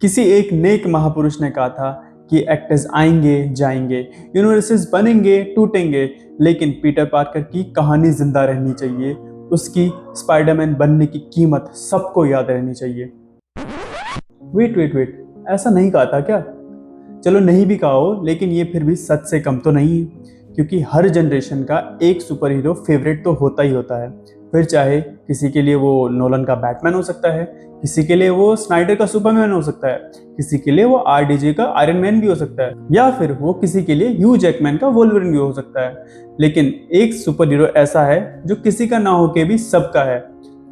किसी एक नेक महापुरुष ने कहा था कि एक्टर्स आएंगे जाएंगे, यूनिवर्सेस बनेंगे टूटेंगे, लेकिन पीटर पार्कर की कहानी जिंदा रहनी चाहिए। उसकी स्पाइडरमैन बनने की कीमत सबको याद रहनी चाहिए। वेट वेट वेट, ऐसा नहीं कहा था क्या? चलो नहीं भी कहा हो, लेकिन ये फिर भी सच से कम तो नहीं है, क्योंकि हर जनरेशन का एक सुपर हीरो फेवरेट तो होता ही होता है। फिर चाहे किसी के लिए वो नोलन का बैटमैन हो सकता है, किसी के लिए वो स्नाइडर का सुपरमैन हो सकता है, किसी के लिए वो आरडीजे का आयरन मैन भी हो सकता है, या फिर वो किसी के लिए ह्यू जैकमैन का वोल्वरिन भी हो सकता है। लेकिन एक सुपर हीरो ऐसा है जो किसी का ना होके भी सबका है।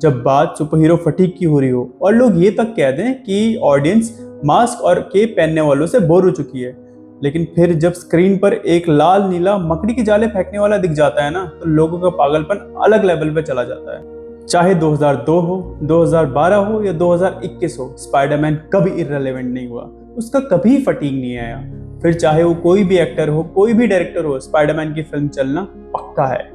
जब बात सुपर हीरो फटीक की हो रही हो और लोग ये तक कह दें कि ऑडियंस मास्क और केप पहनने वालों से बोर हो चुकी है, लेकिन फिर जब स्क्रीन पर एक लाल नीला मकड़ी के जाले फेंकने वाला दिख जाता है ना, तो लोगों का पागलपन अलग लेवल पे चला जाता है। चाहे 2002 हो, 2012 हो या 2021 हो, स्पाइडरमैन कभी इररिलेवेंट नहीं हुआ, उसका कभी फटीग नहीं आया। फिर चाहे वो कोई भी एक्टर हो, कोई भी डायरेक्टर हो, स्पाइडरमैन की फिल्म चलना पक्का है।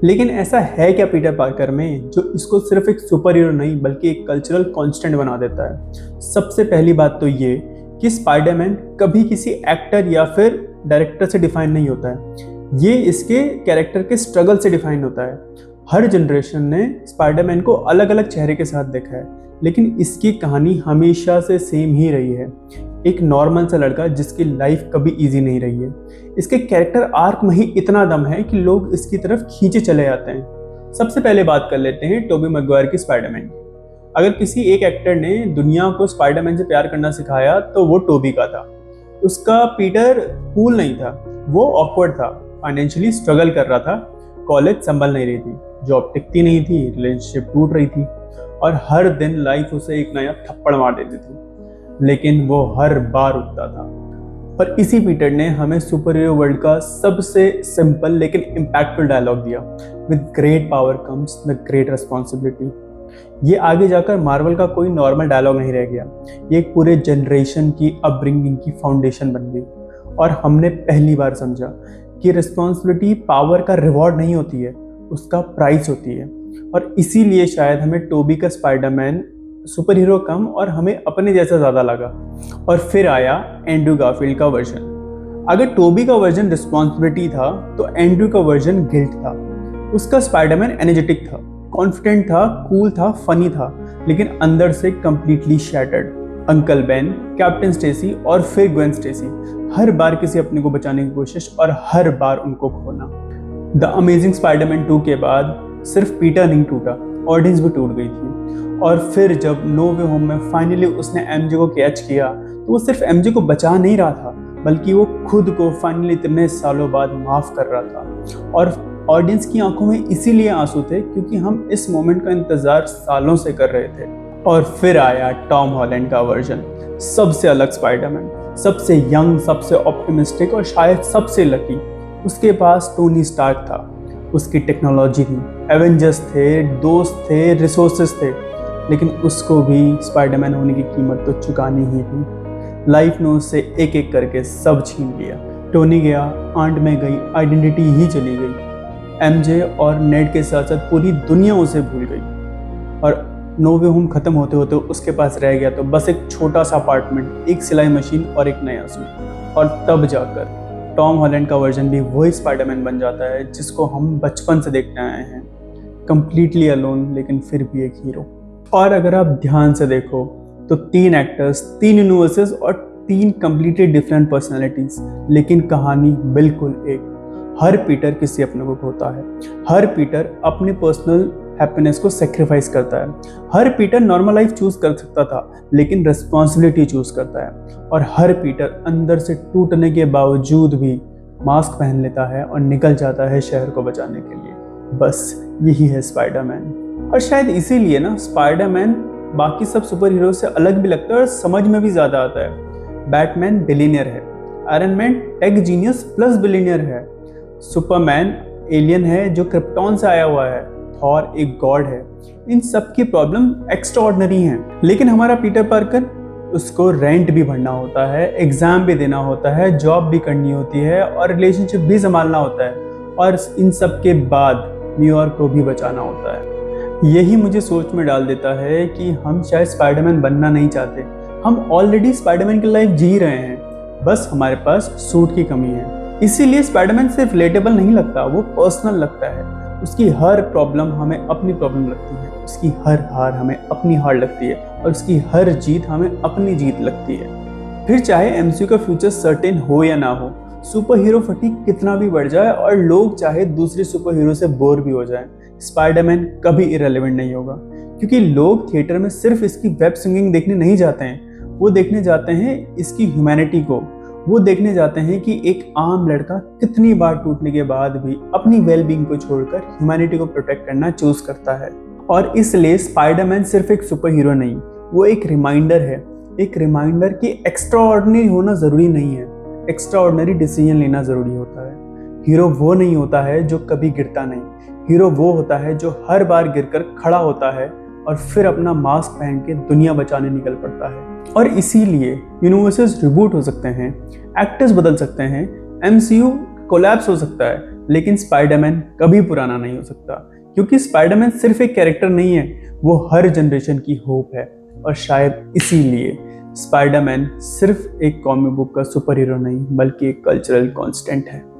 लेकिन ऐसा है क्या पीटर पार्कर में जो इसको सिर्फ एक सुपर हीरो नहीं बल्कि एक कल्चरल कांस्टेंट बना देता है? सबसे पहली बात तो ये कि स्पाइडरमैन कभी किसी एक्टर या फिर डायरेक्टर से डिफाइन नहीं होता है, ये इसके कैरेक्टर के स्ट्रगल से डिफाइन होता है। हर जनरेशन ने स्पाइडरमैन को अलग अलग चेहरे के साथ देखा है, लेकिन इसकी कहानी हमेशा से सेम ही रही है। एक नॉर्मल सा लड़का जिसकी लाइफ कभी इजी नहीं रही है। इसके कैरेक्टर आर्क में ही इतना दम है कि लोग इसकी तरफ खींचे चले जाते हैं। सबसे पहले बात कर लेते हैं टोबी मैगवायर की स्पाइडरमैन की। अगर किसी एक एक्टर ने दुनिया को स्पाइडरमैन से प्यार करना सिखाया तो वो टोबी का था। उसका पीटर कूल नहीं था, वो ऑकवर्ड था, फाइनेंशियली स्ट्रगल कर रहा था, कॉलेज संभल नहीं रही थी, जॉब टिकती नहीं थी, रिलेशनशिप टूट रही थी और हर दिन लाइफ उसे एक नया थप्पड़ मार देती थी, लेकिन वो हर बार उठता था। और इसी पीटर ने हमें सुपर हीरो वर्ल्ड का सबसे सिंपल लेकिन इम्पैक्टफुल डायलॉग दिया, with great power comes the great responsibility. ये आगे जाकर मार्वल का कोई नॉर्मल डायलॉग नहीं रह गया, ये एक पूरे जनरेशन की अपब्रिंगिंग की फाउंडेशन बन गई। और हमने पहली बार समझा कि रिस्पॉन्सिबिलिटी पावर का रिवॉर्ड नहीं होती है, उसका प्राइस होती है। और इसीलिए शायद हमें टोबी का स्पाइडरमैन सुपर हीरो कम और हमें अपने जैसा ज़्यादा लगा। और फिर आया एंड्रू गारफील्ड का वर्जन। अगर टोबी का वर्जन रिस्पॉन्सिबिलिटी था तो एंड्रू का वर्जन गिल्ट था। उसका स्पाइडरमैन एनर्जेटिक था, कॉन्फिडेंट था, कूल था, फनी था, लेकिन अंदर से completely shattered. Uncle Ben, Captain Stacy और फिर ग्वेन स्टेसी, हर बार किसी अपने को बचाने की कोशिश और हर बार उनको खोना। द अमेजिंग स्पाइडरमैन 2 के बाद सिर्फ पीटर नहीं टूटा, ऑडियंस भी टूट गई थी। और फिर जब नो वे होम में फाइनली उसने एमजे को कैच किया तो वो सिर्फ एमजे को बचा नहीं रहा था, बल्कि वो खुद को फाइनली इतने सालों बाद माफ कर रहा था। और ऑडियंस की आंखों में इसीलिए आंसू थे क्योंकि हम इस मोमेंट का इंतजार सालों से कर रहे थे। और फिर आया टॉम हॉलैंड का वर्जन, सबसे अलग स्पाइडरमैन, सबसे यंग, सबसे ऑप्टिमिस्टिक और शायद सबसे लकी। उसके पास टोनी स्टार्क था, उसकी टेक्नोलॉजी थी, एवेंजर्स थे, दोस्त थे, रिसोर्सेस थे, लेकिन उसको भी स्पाइडरमैन होने की कीमत तो चुकानी ही थी। लाइफ ने उससे एक एक करके सब छीन लिया। टोनी गया, आंट में गई, आइडेंटिटी ही चली गई। एमजे और नेड के साथ साथ पूरी दुनिया उसे भूल गई। और नो वे होम खत्म होते होते उसके पास रह गया तो बस एक छोटा सा अपार्टमेंट, एक सिलाई मशीन और एक नया सूट। और तब जाकर टॉम हॉलैंड का वर्जन भी वही स्पाइडरमैन बन जाता है जिसको हम बचपन से देखते आए हैं, कंप्लीटली अलोन लेकिन फिर भी एक हीरो। और अगर आप ध्यान से देखो तो 3 एक्टर्स, 3 यूनिवर्सेस और 3 कंप्लीटली डिफरेंट पर्सनैलिटीज, लेकिन कहानी बिल्कुल एक। हर पीटर किसी अपने को खोता है, हर पीटर अपनी पर्सनल हैप्पीनेस को सेक्रीफाइस करता है, हर पीटर नॉर्मल लाइफ चूज कर सकता था लेकिन रिस्पॉन्सिबिलिटी चूज करता है, और हर पीटर अंदर से टूटने के बावजूद भी मास्क पहन लेता है और निकल जाता है शहर को बचाने के लिए। बस यही है स्पाइडरमैन। और शायद इसीलिए ना स्पाइडरमैन बाकी सब सुपर हीरो से अलग भी लगता है और समझ में भी ज्यादा आता है। बैटमैन बिलियनियर है, iron man take genius plus billionaire है, सुपरमैन एलियन है जो क्रिप्टॉन से आया हुआ है, थॉर एक गॉड है। इन सब की प्रॉब्लम एक्स्ट्राऑर्डिनरी हैं, लेकिन हमारा पीटर पार्कर, उसको रेंट भी भरना होता है, एग्जाम भी देना होता है, जॉब भी करनी होती है और रिलेशनशिप भी संभालना होता है, और इन सब के बाद न्यूयॉर्क को भी बचाना होता है। यही मुझे सोच में डाल देता है कि हम शायद स्पाइडरमैन बनना नहीं चाहते, हम ऑलरेडी स्पाइडरमैन की लाइफ जी रहे हैं, बस हमारे पास सूट की कमी है। इसीलिए स्पाइडरमैन सिर्फ रिलेटेबल नहीं लगता, वो पर्सनल लगता है। उसकी हर प्रॉब्लम हमें अपनी प्रॉब्लम लगती है, उसकी हर हार हमें अपनी हार लगती है और उसकी हर जीत हमें अपनी जीत लगती है। फिर चाहे एमसीयू का फ्यूचर सर्टेन हो या ना हो, सुपर हीरो फटीग कितना भी बढ़ जाए और लोग चाहे दूसरे सुपर हीरो से बोर भी हो जाए, स्पाइडरमैन कभी इरेलेवेंट नहीं होगा। क्योंकि लोग थिएटर में सिर्फ इसकी वेब सिंगिंग देखने नहीं जाते हैं, वो देखने जाते हैं इसकी ह्यूमैनिटी को। वो देखने जाते हैं कि एक आम लड़का कितनी बार टूटने के बाद भी अपनी वेलबींग को छोड़कर ह्यूमैनिटी को प्रोटेक्ट करना चूज करता है। और इसलिए स्पाइडरमैन सिर्फ एक सुपर हीरो नहीं, वो एक रिमाइंडर है। एक रिमाइंडर कि एक्स्ट्रा ऑर्डिनरी होना जरूरी नहीं है, एक्स्ट्रा ऑर्डिनरी डिसीजन लेना जरूरी होता है। हीरो वो नहीं होता है जो कभी गिरता नहीं, हीरो वो होता है जो हर बार गिरकर खड़ा होता है और फिर अपना मास्क पहन के दुनिया बचाने निकल पड़ता है। और इसीलिए यूनिवर्सेस रिबूट हो सकते हैं, एक्टर्स बदल सकते हैं, एमसीयू कोलैप्स हो सकता है, लेकिन स्पाइडरमैन कभी पुराना नहीं हो सकता। क्योंकि स्पाइडरमैन सिर्फ एक कैरेक्टर नहीं है, वो हर जनरेशन की होप है। और शायद इसीलिए स्पाइडरमैन सिर्फ एक कॉमिक बुक का सुपर हीरो नहीं, बल्कि एक कल्चरल कॉन्स्टेंट है।